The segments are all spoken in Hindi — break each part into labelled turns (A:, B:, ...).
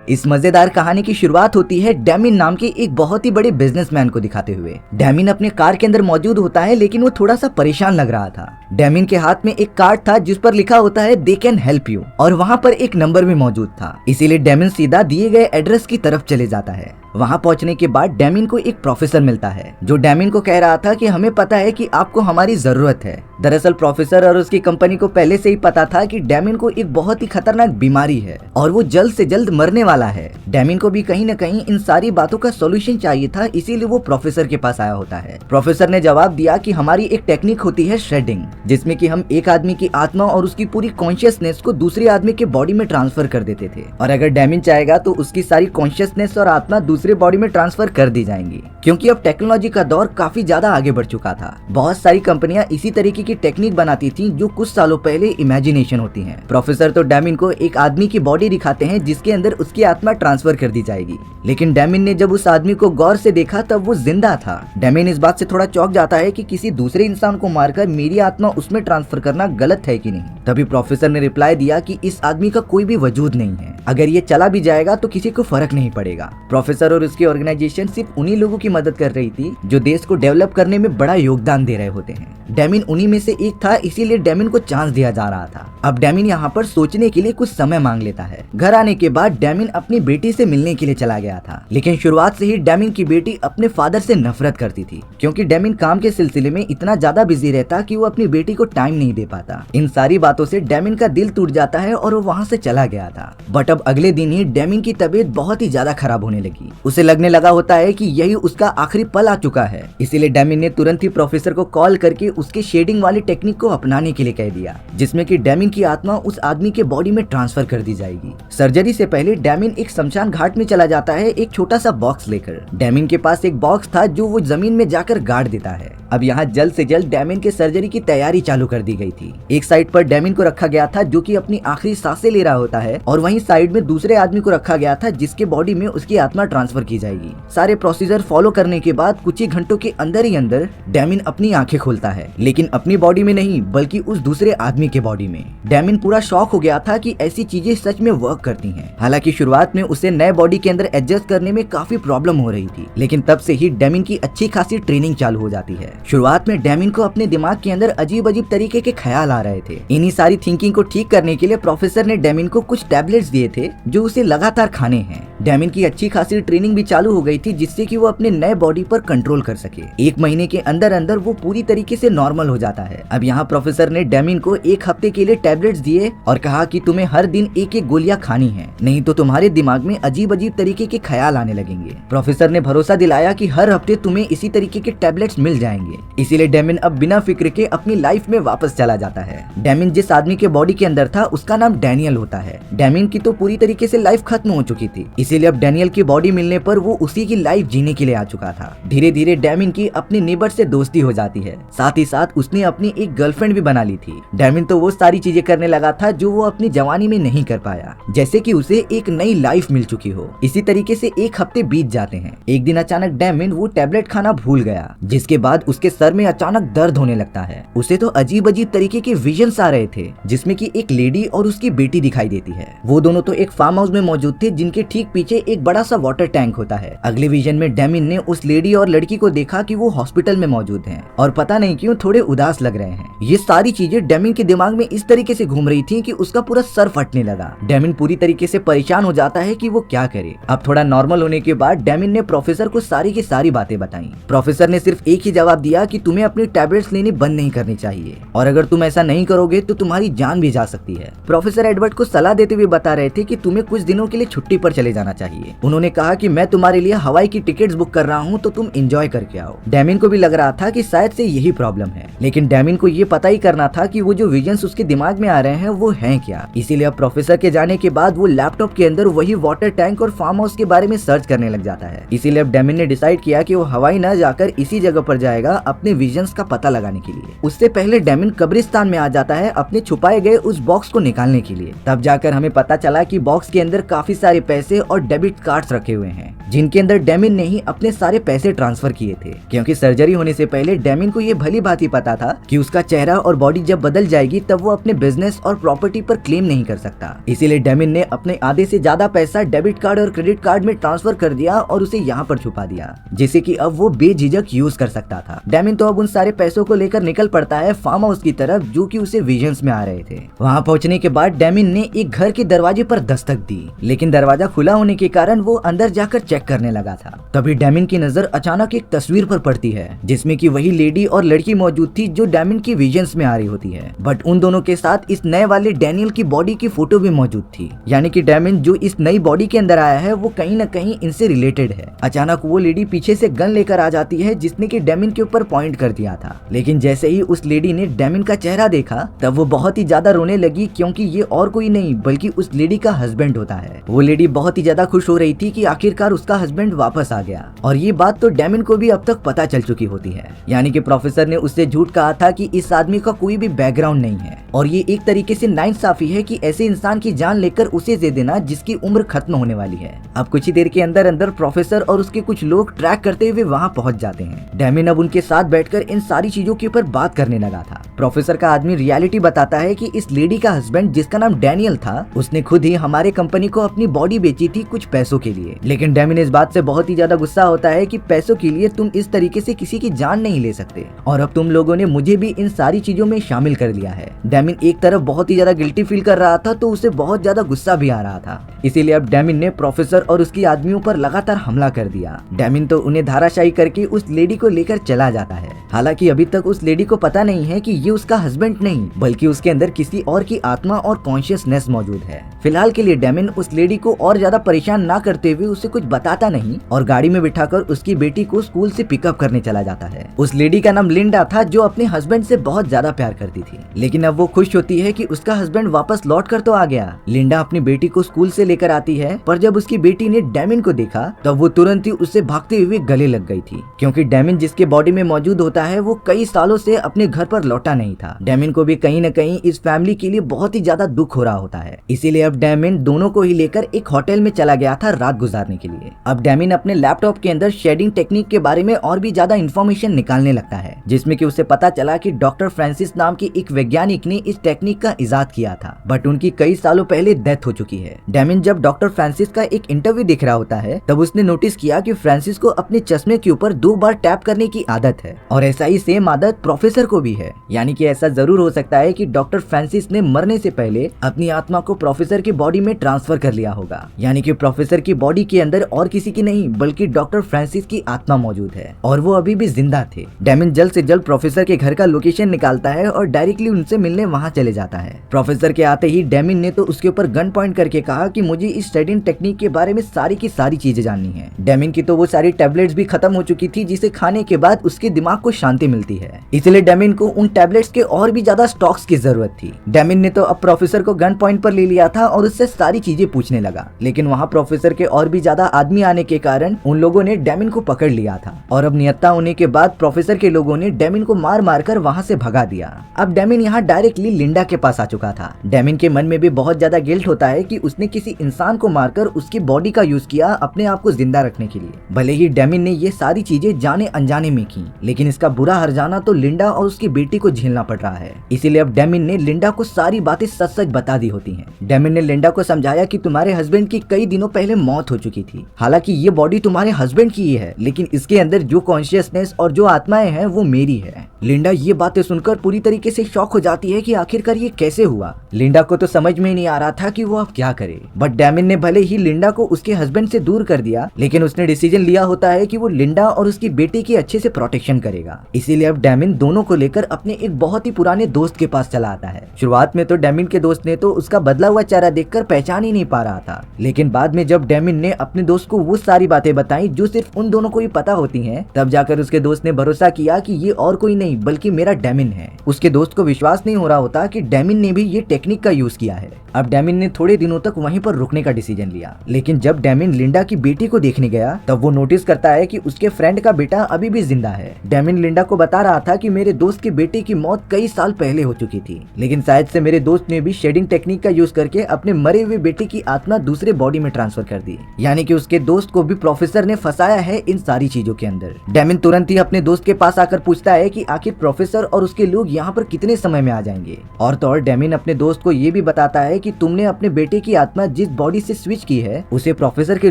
A: इस मजेदार कहानी की शुरुआत होती है डैमिन नाम के एक बहुत ही बड़े बिजनेसमैन को दिखाते हुए। डैमिन अपने कार के अंदर मौजूद होता है, लेकिन वो थोड़ा सा परेशान लग रहा था। डैमिन के हाथ में एक कार्ड था जिस पर लिखा होता है दे कैन हेल्प यू, और वहाँ पर एक नंबर भी मौजूद था। इसीलिए डैमिन सीधा दिए गए एड्रेस की तरफ चले जाता है। वहाँ पहुँचने के बाद डैमिन को एक प्रोफेसर मिलता है जो डैमिन को कह रहा था कि हमें पता है कि आपको हमारी जरूरत है। दरअसल प्रोफेसर और उसकी कंपनी को पहले से ही पता था कि डैमिन को एक बहुत ही खतरनाक बीमारी है और वो जल्द से जल्द मरने वाला है। डैमिन को भी कहीं न कहीं इन सारी बातों का सॉल्यूशन चाहिए था, इसीलिए वो प्रोफेसर के पास आया होता है। प्रोफेसर ने जवाब दिया कि हमारी एक टेक्निक होती है श्रेडिंग, जिसमें कि हम एक आदमी की आत्मा और उसकी पूरी कॉन्शियसनेस को दूसरे आदमी के बॉडी में ट्रांसफर कर देते थे, और अगर डैमिन चाहेगा तो उसकी सारी कॉन्शियसनेस और आत्मा दूसरे बॉडी में ट्रांसफर कर दी जाएंगी। क्योंकि अब टेक्नोलॉजी का दौर काफी ज्यादा आगे बढ़ चुका था। बहुत सारी कंपनियां इसी तरीके की टेक्निक बनाती थी जो कुछ सालों पहले इमेजिनेशन होती हैं। प्रोफेसर तो डैमिन को एक आदमी की बॉडी दिखाते हैं जिसके अंदर उसकी आत्मा ट्रांसफर कर दी जाएगी, लेकिन डैमिन ने जब उस आदमी को गौर से देखा तब वो जिंदा था। डैमिन इस बात से थोड़ा चौंक जाता है कि किसी दूसरे इंसान को मारकर मेरी आत्मा उसमें ट्रांसफर करना गलत है कि नहीं। तभी प्रोफेसर ने रिप्लाई दिया कि इस आदमी का कोई भी वजूद नहीं है, अगर ये चला भी जाएगा तो किसी को फर्क नहीं पड़ेगा। प्रोफेसर और उसकी ऑर्गेनाइजेशन सिर्फ उन्हीं लोगों की मदद कर रही थी जो देश को डेवलप करने में बड़ा योगदान दे रहे होते हैं। डैमिन उन्हीं में से एक था, इसीलिए डैमिन को चांस दिया जा रहा था। अब डैमिन यहाँ पर सोचने के लिए कुछ समय मांग लेता है। घर आने के बाद डैमिन अपनी बेटी से मिलने के लिए चला गया था, लेकिन शुरुआत से ही डैमिन की बेटी अपने फादर से नफरत करती थी, क्योंकि डैमिन काम के सिलसिले में इतना ज्यादा बिजी रहता कि वो अपनी बेटी को टाइम नहीं दे पाता। इन सारी बातों से डैमिन का दिल टूट जाता है और वो वहाँ से चला गया था। बट अब अगले दिन ही डैमिन की तबीयत बहुत ही ज्यादा खराब होने लगी। उसे लगने लगा होता है कि यही उसका आखिरी पल आ चुका है। इसीलिए डैमिन ने तुरंत ही प्रोफेसर को कॉल करके उसके शेडिंग वाली टेक्निक को अपनाने के लिए कह दिया, जिसमें कि डैमिन की आत्मा उस आदमी के बॉडी में ट्रांसफर कर दी जाएगी। सर्जरी से पहले डैमिन एक शमशान घाट में चला जाता है एक छोटा सा बॉक्स लेकर। डैमिन के पास एक बॉक्स था जो वो जमीन में जाकर गाड़ देता है। अब यहाँ जल्द से जल्द डैमिन के सर्जरी की तैयारी चालू कर दी गई थी। एक साइड पर डैमिन को रखा गया था जो कि अपनी आखिरी सांसें ले रहा होता है, और वहीं साइड में दूसरे आदमी को रखा गया था जिसके बॉडी में उसकी आत्मा ट्रांसफर की जाएगी। सारे प्रोसीजर फॉलो करने के बाद कुछ ही घंटों के अंदर ही अंदर डैमिन अपनी आंखें खोलता है, लेकिन अपनी बॉडी में नहीं बल्कि उस दूसरे आदमी के बॉडी में। डैमिन पूरा शॉक हो गया था कि ऐसी चीजें सच में वर्क करती हैं। हालांकि शुरुआत में उसे नए बॉडी के अंदर एडजस्ट करने में काफी प्रॉब्लम हो रही थी, लेकिन तब से ही डैमिन की अच्छी खासी ट्रेनिंग चालू हो जाती है। शुरुआत में डैमिन को अपने दिमाग के अंदर अजीब अजीब तरीके के ख्याल आ रहे थे। इन्हीं सारी थिंकिंग को ठीक करने के लिए प्रोफेसर ने डैमिन को कुछ टैबलेट्स दिए थे जो उसे लगातार खाने हैं। डैमिन की अच्छी खासी ट्रेनिंग भी चालू हो गई थी जिससे कि वो अपने नए बॉडी पर कंट्रोल कर सके। एक महीने के अंदर अंदर वो पूरी तरीके से नॉर्मल हो जाता है। अब यहाँ प्रोफेसर ने डैमिन को एक हफ्ते के लिए टैबलेट्स दिए और कहा कि तुम्हें हर दिन एक एक गोलियां खानी है, नहीं तो तुम्हारे दिमाग में अजीब अजीब तरीके के ख्याल आने लगेंगे। प्रोफेसर ने भरोसा दिलाया कि हर हफ्ते तुम्हें इसी तरीके के टैबलेट्स मिल जाएंगे। इसीलिए डैमिन अब बिना फिक्र के अपनी लाइफ में वापस चला जाता है। डैमिन जिस आदमी के बॉडी के अंदर था उसका नाम डैनियल होता है। डैमिन की तो पूरी तरीके से लाइफ खत्म हो चुकी थी, इसीलिए अब डैनियल की बॉडी मिलने पर वो उसी की लाइफ जीने के लिए आ चुका था। धीरे धीरे डैमिन की अपने नेबर से दोस्ती हो जाती है, साथ ही साथ उसने अपनी एक गर्लफ्रेंड भी बना ली थी। डैमिन तो वो सारी चीजें करने लगा था जो वो अपनी जवानी में नहीं कर पाया, जैसे कि उसे एक नई लाइफ मिल चुकी हो। इसी तरीके से एक हफ्ते बीत जाते हैं। एक दिन अचानक डैमिन वो टैबलेट खाना भूल गया, जिसके बाद उसके सर में अचानक दर्द होने लगता है। उसे तो अजीब अजीब तरीके के विजन्स आ रहे थे, जिसमें कि एक लेडी और उसकी बेटी दिखाई देती है। वो दोनों तो एक फार्म हाउस में मौजूद थे जिनके ठीक पीछे एक बड़ा सा वाटर टैंक होता है। अगले विजन में डैमिन ने उस लेडी और लड़की को देखा कि वो हॉस्पिटल में मौजूद हैं और पता नहीं क्यों थोड़े उदास लग रहे हैं। ये सारी चीजें डैमिन के दिमाग में इस तरीके से घूम रही थी कि उसका पूरा सर फटने लगा। डैमिन पूरी तरीके से परेशान हो जाता है कि वो क्या करे। अब थोड़ा नॉर्मल होने के बाद डैमिन ने प्रोफेसर को सारी की सारी बातें बताई। प्रोफेसर ने सिर्फ एक ही जवाब दिया कि तुम्हें अपनी टैबलेट्स लेनी बंद नहीं करनी चाहिए, और अगर तुम ऐसा नहीं करोगे तो तुम्हारी जान भी जा सकती है। प्रोफेसर एडवर्ड को सलाह देते हुए बता रहे थे कि तुम्हें कुछ दिनों के लिए छुट्टी पर चले जाना चाहिए। उन्होंने कहा कि मैं तुम्हारे लिए हवाई की टिकट्स बुक कर रहा हूँ, तो तुम एंजॉय करके आओ। डैमिन को भी लग रहा था कि शायद से यही प्रॉब्लम है, लेकिन डैमिन को ये पता ही करना था कि वो जो विजन्स उसके दिमाग में आ रहे हैं वो हैं क्या। इसीलिए अब प्रोफेसर के जाने के बाद वो लैपटॉप के अंदर वही वाटर टैंक और फार्म हाउस के बारे में सर्च करने लग जाता है। इसीलिए अब डैमिन ने डिसाइड किया कि वो हवाई न जाकर इसी जगह पर जाएगा अपने विजन्स का पता लगाने के लिए। उससे पहले डैमिन कब्रिस्तान में आ जाता है अपने छुपाए गए उस बॉक्स को निकालने के लिए। तब जाकर हमें पता चला कि बॉक्स के अंदर काफी सारे पैसे और डेबिट कार्ड्स रखे हुए हैं जिनके अंदर डेमिन ने ही अपने सारे पैसे ट्रांसफर किए थे, क्योंकि सर्जरी होने से पहले डेमिन को ये भली भांति पता था कि उसका चेहरा और बॉडी जब बदल जाएगी तब वो अपने बिजनेस और प्रॉपर्टी पर क्लेम नहीं कर सकता। इसीलिए डेमिन ने अपने आधे से ज्यादा पैसा डेबिट कार्ड और क्रेडिट कार्ड में ट्रांसफर कर दिया और उसे यहाँ पर छुपा दिया, जिसे कि अब वो बेझिझक यूज कर सकता था। डेमिन तो अब उन सारे पैसों को लेकर निकल पड़ता है फार्म हाउस की तरफ, जो कि उसे विजन्स में आ रहे थे। वहाँ पहुँचने के बाद डेमिन ने एक घर के दरवाजे पर दस्तक दी, लेकिन दरवाजा खुला होने के कारण वो अंदर जाकर चेक करने लगा था। तभी डेमिन की नजर अचानक एक तस्वीर पर पड़ती है जिसमें कि वही लेडी और लड़की मौजूद थी जो डेमिन की विजन्स में आ रही होती है। बट उन दोनों के साथ इस नए वाले डैनियल की बॉडी की फोटो भी मौजूद थी, यानी कि डेमिन जो इस नई बॉडी के अंदर आया है वो कहीं न कहीं इनसे रिलेटेड है। अचानक वो लेडी पीछे से गन लेकर आ जाती है जिसने कि डेमिन के ऊपर पॉइंट कर दिया था, लेकिन जैसे ही उस लेडी ने डेमिन का चेहरा देखा तब वो बहुत ही ज्यादा रोने लगी, क्योंकि ये और कोई नहीं बल्कि उस लेडी का हस्बैंड होता है। वो लेडी बहुत ही ज्यादा खुश हो रही थी कि आखिरकार उसका हस्बैंड वापस आ गया, और ये बात तो डेमिन को भी अब तक पता चल चुकी होती है, यानी कि प्रोफेसर ने उससे झूठ कहा था कि इस आदमी का कोई भी बैकग्राउंड नहीं है, और ये एक तरीके से नाइंसाफी है कि ऐसे इंसान की जान लेकर उसे दे देना जिसकी उम्र खत्म होने वाली है। अब कुछ ही देर के अंदर अंदर प्रोफेसर और उसके कुछ लोग ट्रैक करते हुए वहाँ पहुँच जाते हैं। डेमिन अब उनके साथ बैठकर इन सारी चीजों के ऊपर बात करने लगा था। प्रोफेसर का आदमी रियलिटी बताता है कि इस लेडी का हस्बैंड जिसका नाम डैनियल था, उसने खुद ही हमारे कंपनी को अपनी बॉडी बेची थी कुछ पैसों के लिए। लेकिन डेमिन इस बात से बहुत ही ज्यादा गुस्सा होता है कि पैसों के लिए तुम इस तरीके से किसी की जान नहीं ले सकते, और अब तुम लोगों ने मुझे भी इन सारी चीजों में शामिल कर लिया है। डेमिन एक तरफ बहुत ही ज्यादा गिल्टी फील कर रहा था तो उसे बहुत ज्यादा गुस्सा भी आ रहा था, इसीलिए अब डेमिन ने प्रोफेसर और उसकी आदमियों पर लगातार हमला कर दिया। डेमिन तो उन्हें धाराशायी करके उस लेडी को लेकर चला जाता है। हालांकि अभी तक उस लेडी को पता नहीं है कि ये उसका हस्बैंड नहीं बल्कि उसके अंदर किसी और की आत्मा और कॉन्शियसनेस मौजूद है। फिलहाल के लिए डेमिन उस लेडी को और ज्यादा परेशान ना करते हुए उसे कुछ बताता नहीं और गाड़ी में बिठाकर उसकी बेटी को स्कूल से पिकअप करने चला जाता है। उस लेडी का नाम लिंडा था जो अपने हस्बैंड से बहुत ज्यादा प्यार करती थी, लेकिन अब वो खुश होती है कि उसका हस्बैंड वापस लौट कर तो आ गया। लिंडा अपनी बेटी को स्कूल से लेकर आती है, पर जब उसकी बेटी ने डेमिन को देखा तब वो तुरंत ही उससे भागते हुए गले लग गई थी, क्योंकि डेमिन जिसके बॉडी में मौजूद होता है वो कई सालों से अपने घर पर लौटा नहीं था। डेमिन को भी कहीं न कहीं इस फैमिली के लिए बहुत ही ज्यादा दुख हो रहा होता है, इसीलिए अब डेमिन दोनों को ही लेकर एक होटल में चला गया था रात गुजारने के लिए। अब डेमिन अपने लैपटॉप के अंदर शेडिंग टेक्निक के बारे में और भी ज्यादा इन्फॉर्मेशन निकालने लगता है, जिसमें कि उसे पता चला कि डॉक्टर फ्रांसिस नाम के एक वैज्ञानिक ने इस टेक्निक का इजाद किया था, बट उनकी कई सालों पहले डेथ हो चुकी है। डेमिन जब डॉक्टर फ्रांसिस का एक इंटरव्यू देख रहा होता है तब उसने नोटिस किया कि फ्रांसिस को अपने चश्मे के ऊपर 2 बार टैप करने की आदत है, और ऐसा ही सेम आदत प्रोफेसर को भी है। यानी कि ऐसा जरूर हो सकता है कि डॉक्टर फ्रांसिस ने मरने से पहले अपनी आत्मा को प्रोफेसर की बॉडी में ट्रांसफर कर लिया होगा, यानी कि प्रोफेसर की बॉडी के अंदर और किसी की नहीं बल्कि डॉक्टर फ्रांसिस की आत्मा मौजूद है और वो अभी भी जिंदा थे। डेमिन जल्द से जल्द प्रोफेसर के घर का लोकेशन निकालता है और डायरेक्टली उनसे मिलने वहाँ चले जाता है। प्रोफेसर के आते ही डेमिन ने तो उसके ऊपर गन पॉइंट करके कहा कि मुझे इस शेडिंग टेक्निक के बारे में सारी की सारी चीजें जाननी है। डेमिन की तो वो सारी टैबलेट्स भी खत्म हो चुकी थी जिसे खाने के बाद उसके दिमाग को शांति मिलती है, इसलिए डेमिन को उन टैबलेट्स के और भी ज्यादा स्टॉक्स की जरूरत थी। डेमिन ने तो अब प्रोफेसर को गन पॉइंट पर ले लिया था और उससे सारी चीजें पूछने लगा, लेकिन वहाँ प्रोफेसर के और भी ज्यादा आदमी आने के कारण उन लोगों ने डेमिन को पकड़ लिया था, और अब नियत्ता होने के बाद प्रोफेसर के लोगों ने डेमिन को मार मार कर वहाँ से भगा दिया। अब डेमिन यहाँ डायरेक्टली लिंडा के पास आ चुका था। डेमिन के मन में भी बहुत ज्यादा गिल्ट होता है कि उसने किसी इंसान को मारकर उसकी बॉडी का यूज किया अपने आप को जिंदा रखने के लिए। भले ही डेमिन ने ये सारी चीजें जाने अनजाने में की, लेकिन इसका बुरा हर्जाना तो लिंडा और उसकी बेटी को झेलना पड़ रहा है। इसीलिए अब डेमिन ने लिंडा को सारी बातें सच सच बता दी होती हैं। डेमिन ने लिंडा को समझाया कि तुम्हारे हस्बैंड की कई दिनों पहले मौत हो चुकी थी। हालांकि ये बॉडी तुम्हारे हस्बैंड की ही है, लेकिन इसके अंदर जो कॉन्शियसनेस और जो आत्माएं हैं वो मेरी है। लिंडा ये बातें सुनकर पूरी तरीके से शॉक हो जाती है कि आखिरकार ये कैसे हुआ। लिंडा को तो समझ में नहीं आ रहा था कि वो अब क्या करे, बट डेमिन ने भले ही लिंडा को उसके हस्बैंड से दूर कर दिया, लेकिन उसने डिसीजन लिया होता है कि वो लिंडा और उसकी बेटी की अच्छे से प्रोटेक्शन करेगा। इसीलिए अब डेमिन दोनों को लेकर अपने एक बहुत ही पुराने दोस्त के पास चला आता है। शुरुआत में तो डेमिन के दोस्त ने तो उसका बदला हुआ चेहरा देखकर पहचान ही नहीं पा रहा था, लेकिन बाद में जब डेमिन ने अपने दोस्त को वो सारी बातें बताई जो सिर्फ उन दोनों को ही पता होती हैं, तब जाकर उसके दोस्त ने भरोसा किया कि ये और कोई नहीं बल्कि मेरा डेमिन है। उसके दोस्त को विश्वास नहीं हो रहा होता कि डेमिन ने भी ये टेक्निक का यूज किया है। अब डेमिन ने थोड़े दिनों तक वहीं पर रुकने का डिसीजन लिया, लेकिन जब डेमिन लिंडा की बेटी को देखने गया तब वो नोटिस करता है कि उसके फ्रेंड का बेटा अभी भी जिंदा है। डेमिन लिंडा को बता रहा था कि मेरे दोस्त के बेटे की मौत कई साल पहले हो चुकी थी, लेकिन शायद से मेरे दोस्त ने भी शेडिंग टेक्निक का यूज करके अपने मरे हुए बेटे की आत्मा दूसरे बॉडी में ट्रांसफर कर दी, यानी कि उसके दोस्त को भी प्रोफेसर ने फंसाया है इन सारी चीजों के अंदर। डेमिन तुरंत ही अपने दोस्त के पास आकर पूछता है कि आखिर प्रोफेसर और उसके लोग यहाँ पर कितने समय में आ जाएंगे। और तो और डेमिन अपने दोस्त को ये भी बताता है कि तुमने अपने बेटे की आत्मा जिस बॉडी से स्विच की है उसे प्रोफेसर के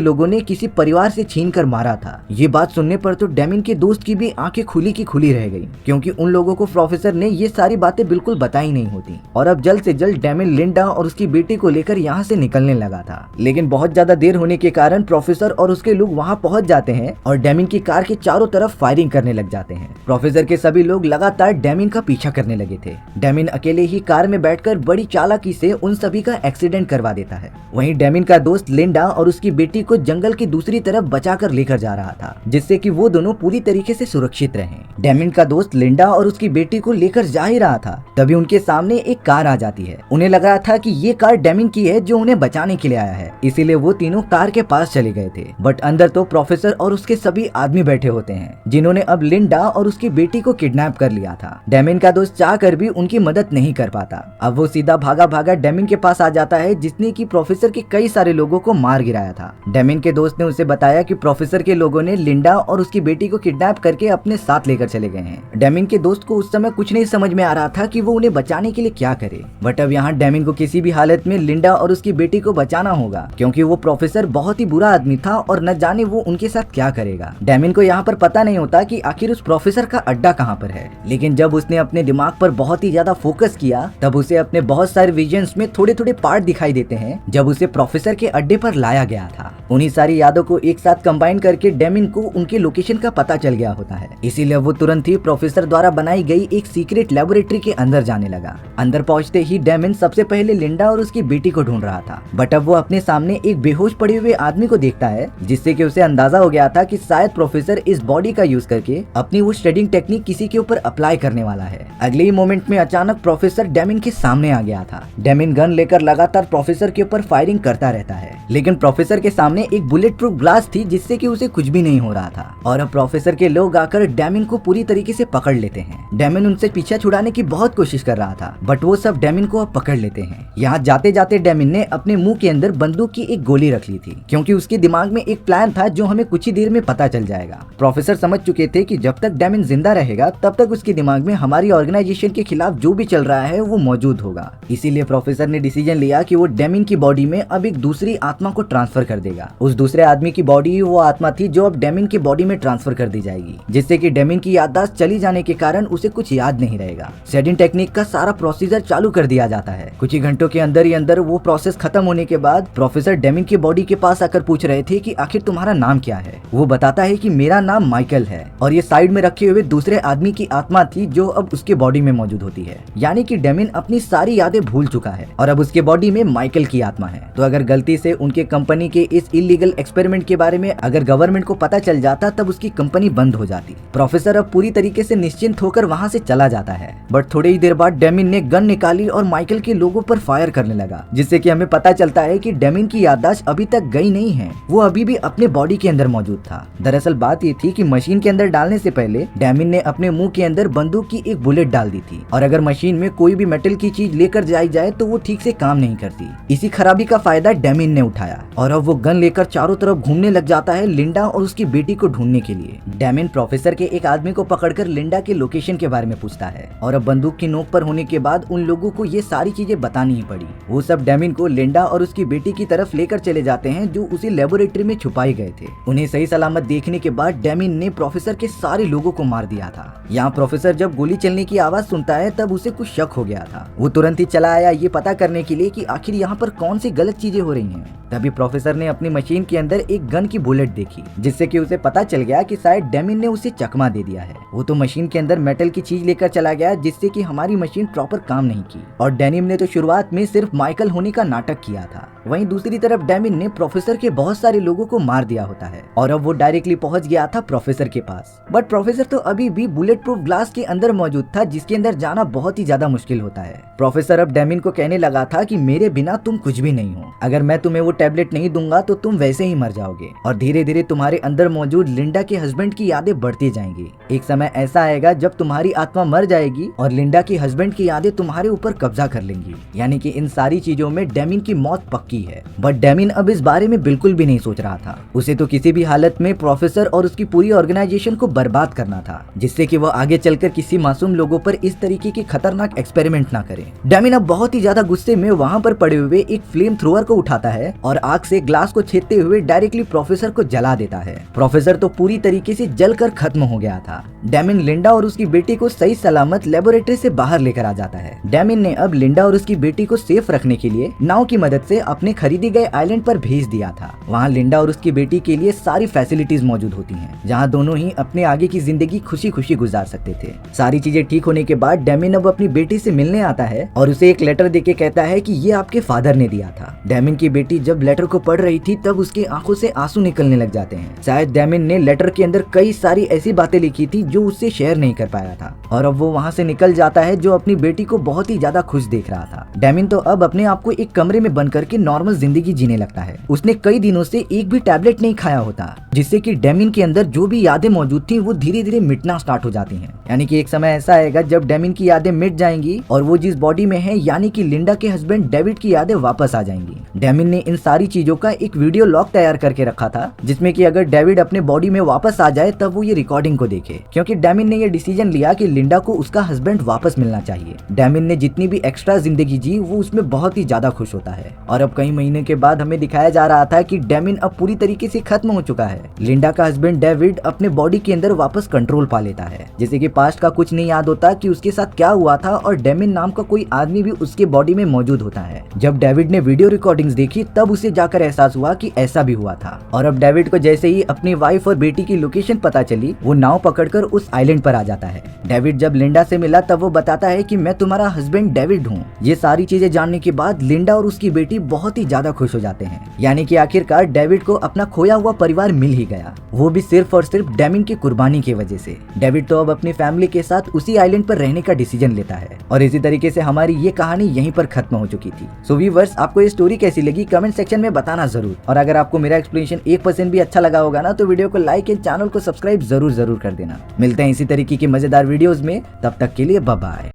A: लोगों ने किसी परिवार से छीन कर मारा था। ये बात सुनने पर तो डेमिन के दोस्त की भी आंखें खुली की खुली रह गई, क्योंकि उन लोगों को प्रोफेसर ने ये सारी बातें बिल्कुल बताई नहीं होती। और अब जल्द से जल्द डेमिन लिंडा और उसकी बेटी को लेकर यहाँ से निकलने लगा था, लेकिन बहुत ज्यादा देर होने के कारण प्रोफेसर और उसके लोग वहाँ पहुँच जाते हैं और डेमिन की कार के चारों तरफ फायरिंग करने लग जाते हैं। प्रोफेसर के सभी लोग लगातार डेमिन का पीछा करने लगे थे। डेमिन अकेले ही कार में बैठकर बड़ी चालाकी से उन सभी का एक्सीडेंट करवा देता है। वहीं डेमिन का दोस्त लिंडा और उसकी बेटी को जंगल की दूसरी तरफ बचाकर लेकर जा रहा था, जिससे कि वो दोनों पूरी तरीके से सुरक्षित रहें। डेमिन का दोस्त लिंडा और उसकी बेटी को लेकर जा ही रहा था, तभी उनके सामने एक कार आ जाती है। उन्हें लग रहा था कि ये कार डेमिन की है जो उन्हें बचाने के लिए आया है, इसीलिए वो तीनों कार के पास चले गए थे। बट अंदर तो प्रोफेसर और उसके सभी आदमी बैठे होते हैं, जिन्होंने अब लिंडा और उसकी बेटी को किडनैप कर लिया था। डेमिन का दोस्त चाह कर भी उनकी मदद नहीं कर पाता। अब वो सीधा भागा भागा डेमिन के पास आ जाता है, जिसने की प्रोफेसर के कई सारे लोगों को मार गिराया था। डेमिन के दोस्त ने उसे बताया कि प्रोफेसर के लोगों ने लिंडा और उसकी बेटी को किडनैप करके अपने साथ लेकर चले गए हैं। डेमिन के दोस्त को उस समय कुछ नहीं समझ में आ रहा था कि वो उन्हें बचाने के लिए क्या करे, बट अब यहाँ डेमिन को किसी भी हालत में लिंडा और उसकी बेटी को बचाना होगा, क्योंकि वो प्रोफेसर बहुत ही बुरा आदमी था और न जाने वो उनके साथ क्या करेगा। डेमिन को यहाँ पर पता नहीं होता कि आखिर उस प्रोफेसर का अड्डा कहाँ पर है, लेकिन जब उसने अपने दिमाग पर बहुत ही ज्यादा फोकस किया तब उसे अपने बहुत सारे विजन्स में थोड़े थोड़े पार्ट दिखाई देते हैं, जब उसे प्रोफेसर के अड्डे पर लाया गया था। उन्हीं सारी यादों को एक साथ कंबाइन करके डेमिन को उनके लोकेशन का पता चल गया होता है, इसीलिए वो तुरंत ही प्रोफेसर द्वारा बनाई गई एक सीक्रेट लेबोरेटरी के अंदर जाने लगा। अंदर पहुंचते ही डेमिन सबसे पहले लिंडा और उसकी बेटी को ढूंढ रहा था, बट अब वो अपने सामने एक बेहोश पड़े हुए आदमी को देखता है, जिससे कि उसे अंदाजा हो गया था कि शायद प्रोफेसर इस बॉडी का यूज करके अपनी वो शेडिंग टेक्निक किसी के ऊपर अप्लाई करने वाला है। अगले ही मोमेंट में अचानक प्रोफेसर डेमिन के सामने आ गया था। डेमिन गन लेकर लगातार प्रोफेसर के ऊपर फायरिंग करता रहता है, लेकिन प्रोफेसर के सामने एक बुलेट प्रूफ ग्लास थी, जिससे कि उसे कुछ भी नहीं हो रहा था। और अब प्रोफेसर के लोग आकर डेमिन को पूरी तरीके से पकड़ लेते हैं। डेमिन उनसे पीछा छुड़ाने की बहुत कोशिश कर रहा था, बट वो सब डेमिन को अब पकड़ लेते हैं। यहाँ जाते जाते डेमिन ने अपने मुंह के अंदर बंदूक की एक गोली रख ली थी, क्योंकि उसके दिमाग में एक प्लान था जो हमें कुछ ही देर में पता चल जाएगा। प्रोफेसर समझ चुके थे कि जब तक डेमिन जिंदा रहेगा तब तक उसके दिमाग में हमारी ऑर्गेनाइजेशन के खिलाफ जो भी चल रहा है वो मौजूद होगा। इसीलिए प्रोफेसर ने डिसीजन लिया कि वो डेमिन की बॉडी में अब एक दूसरी आत्मा को ट्रांसफर कर देगा। उस दूसरे आदमी की बॉडी वो आत्मा थी जो अब डेमिन की बॉडी में ट्रांसफर कर दी जाएगी, जिससे कि डेमिन की याददाश्त चली जाने के कारण उसे कुछ याद नहीं रहेगा। शेडिंग टेक्निक का सारा प्रोसीजर चालू कर दिया जाता है। कुछ ही घंटों के अंदर ही अंदर वो प्रोसेस खत्म होने के बाद प्रोफेसर डेमिन की बॉडी के पास आकर पूछ रहे थे कि आखिर तुम्हारा नाम क्या है। वो बताता है कि मेरा नाम माइकल है, और ये साइड में रखे हुए दूसरे आदमी की आत्मा थी जो अब उसके बॉडी में मौजूद होती है। यानी कि डेमिन अपनी सारी यादें भूल चुका है और अब उसके बॉडी में माइकल की आत्मा है। तो अगर गलती से उनके कंपनी के इस इलीगल एक्सपेरिमेंट के बारे में अगर गवर्नमेंट को पता चल जाता तब उसकी कंपनी बंद हो जाती। प्रोफेसर अब पूरी तरीके से निश्चिंत होकर वहाँ से चला जाता है, बट थोड़ी ही देर बाद डेमिन ने गन निकाली और माइकल के लोगों पर फायर करने लगा, जिससे कि हमें पता चलता है कि डेमिन की याददाश्त अभी तक गई नहीं है, वो अभी भी अपने बॉडी के अंदर मौजूद था। दरअसल बात ये थी कि मशीन के अंदर डालने से पहले डेमिन ने अपने मुंह के अंदर बंदूक की एक बुलेट डाल दी थी, और अगर मशीन में कोई भी मेटल की चीज लेकर जाई जाए तो वो ठीक से काम नहीं करती। इसी खराबी का फायदा डेमिन ने उठाया और अब वो गन लेकर चारों तरफ घूमने लग जाता है लिंडा और उसकी बेटी को ढूंढने के लिए। डेमिन प्रोफेसर के एक आदमी को पकड़कर लिंडा के लोकेशन के बारे में पूछता है, और अब बंदूक की नोक पर होने के बाद उन लोगों को ये सारी चीजें बतानी ही पड़ी। वो सब डेमिन को लिंडा और उसकी बेटी की तरफ लेकर चले जाते हैं जो उसी लेबोरेटरी में छुपाए गए थे। उन्हें सही सलामत देखने के बाद डेमिन ने प्रोफेसर के सारे लोगों को मार दिया था। यहाँ प्रोफेसर जब गोली चलने की आवाज सुनता है तब उसे कुछ शक हो गया था। वो तुरंत ही चला आया ये पता करने के लिए कि आखिर यहाँ पर कौन सी गलत चीजें हो रही हैं। तभी प्रोफेसर ने अपनी मशीन के अंदर एक गन की बुलेट देखी, जिससे कि उसे पता चल गया कि शायद डेमिन ने उसे चकमा दे दिया है। वो तो मशीन के अंदर मेटल की चीज लेकर चला गया, जिससे कि हमारी मशीन प्रॉपर काम नहीं की। और डेनिम ने तो शुरुआत में सिर्फ माइकल होने का नाटक किया था। वहीं दूसरी तरफ डेमिन ने प्रोफेसर के बहुत सारे लोगों को मार दिया होता है और अब वो डायरेक्टली पहुंच गया था प्रोफेसर के पास। बट प्रोफेसर तो अभी भी बुलेट प्रूफ ग्लास के अंदर मौजूद था, जिसके अंदर जाना बहुत ही ज्यादा मुश्किल होता है। प्रोफेसर अब डेमिन को कहने लगा था कि मेरे बिना तुम कुछ भी नहीं हो, अगर मैं तुम्हें वो टैबलेट नहीं दूंगा तो तुम वैसे ही मर जाओगे और धीरे धीरे तुम्हारे अंदर मौजूद लिंडा के हस्बैंड की यादें बढ़ती जाएंगी। एक समय ऐसा आएगा जब तुम्हारी आत्मा मर जाएगी और लिंडा की हस्बैंड की यादें तुम्हारे ऊपर कब्जा कर लेंगी। यानी कि इन सारी चीजों में डेमिन की मौत पक्की है। बट डेमिन अब इस बारे में बिल्कुल भी नहीं सोच रहा था। उसे तो किसी भी हालत में प्रोफेसर और उसकी पूरी ऑर्गेनाइजेशन को बर्बाद करना था, जिससे कि वो आगे चलकर किसी मासूम लोगों पर इस तरीके के खतरनाक एक्सपेरिमेंट ना करे। डेमिन अब बहुत ही ज्यादा गुस्से में वहाँ पर पड़े हुए एक फ्लेम थ्रोअर को उठाता है और आग से ग्लास को छेदते हुए डायरेक्टली प्रोफेसर को जला देता है। प्रोफेसर तो पूरी तरीके से जलकर खत्म हो गया था। डेमिन लिंडा और उसकी बेटी को सही सलामत लेबोरेटरी से बाहर लेकर आ जाता है। डेमिन ने अब लिंडा और उसकी बेटी को सेफ रखने के लिए नाव की मदद से अपने खरीदे गए आइलैंड पर भेज दिया था। वहाँ लिंडा और उसकी बेटी के लिए सारी फैसिलिटीज मौजूद होती हैं, जहाँ दोनों ही अपने आगे की जिंदगी खुशी खुशी गुजार सकते थे। सारी चीजें ठीक होने के बाद डेमिन अब अपनी बेटी से मिलने आता है और उसे एक लेटर देके कहता है कि ये आपके फादर ने दिया था। डेमिन की बेटी जब लेटर को पढ़ रही थी तब उसकी आंखों से आंसू निकलने लग जाते हैं। शायद डेमिन ने लेटर के अंदर कई सारी ऐसी बातें लिखी थी जो उससे शेयर नहीं कर पाया था और अब वो वहाँ से निकल जाता है, जो अपनी बेटी को बहुत ही ज्यादा खुश देख रहा था। डेमिन तो अब अपने आप को एक कमरे में बंद करके नॉर्मल जिंदगी जीने लगता है। उसने कई दिनों से एक भी टैबलेट नहीं खाया होता, जिससे कि डेमिन के अंदर जो भी यादें मौजूद थी वो धीरे धीरे मिटना स्टार्ट हो जाती हैं। यानी कि एक समय ऐसा आएगा जब डेमिन की यादें मिट जाएंगी और वो जिस बॉडी में है यानी कि लिंडा के हस्बैंड डेविड की यादें वापस आ जाएंगी। डेमिन ने इन सारी चीजों का एक वीडियो लॉग तैयार करके रखा था, जिसमें कि अगर डेविड अपने बॉडी में वापस आ जाए तब वो ये रिकॉर्डिंग को देखे, क्योंकि डेमिन ने ये डिसीजन लिया कि लिंडा को उसका हस्बैंड वापस मिलना चाहिए। डेमिन ने जितनी भी एक्स्ट्रा जिंदगी जी वो उसमें बहुत ही ज्यादा खुश होता है और अब कई महीने के बाद हमें दिखाया जा रहा था कि डेमिन अब पूरी तरीके से खत्म हो चुका है। लिंडा का हस्बैंड डेविड अपने बॉडी के अंदर वापस कंट्रोल पा लेता है, जैसे कि पास्ट का कुछ नहीं याद होता कि उसके साथ क्या हुआ था और डेमिन नाम का कोई आदमी भी उसके बॉडी में मौजूद होता है। जब डेविड ने वीडियो रिकॉर्डिंग्स देखी तब उसे जाकर एहसास हुआ कि ऐसा भी हुआ था और अब डेविड को जैसे ही अपनी वाइफ और बेटी की लोकेशन पता चली वो नाव पकड़कर उस आइलैंड पर आ जाता है। डेविड जब लिंडा से मिला तब वो बताता है कि मैं तुम्हारा हस्बैंड डेविड हूँ। ये सारी चीजें जानने के बाद लिंडा और उसकी बेटी बहुत ही ज्यादा खुश हो जाते हैं, यानी कि आखिरकार डेविड को अपना खोया हुआ परिवार मिल ही गया, वो भी सिर्फ और सिर्फ डेमिन की कुर्बानी की वजह से। डेविड तो अब अपनी फैमिली के साथ उसी आइलैंड पर रहने का डिसीजन लेता है और इसी तरीके से हमारी ये कहानी यहीं पर खत्म हो चुकी थी। सो व्यूअर्स, आपको ये स्टोरी कैसी लगी कमेंट सेक्शन में बताना जरूर, और अगर आपको मेरा एक्सप्लेनेशन 1% भी अच्छा लगा होगा ना तो वीडियो को लाइक एंड चैनल को सब्सक्राइब जरूर कर देना। मिलते हैं इसी तरीके की मजेदार वीडियोस में, तब तक के लिए बाय बाय।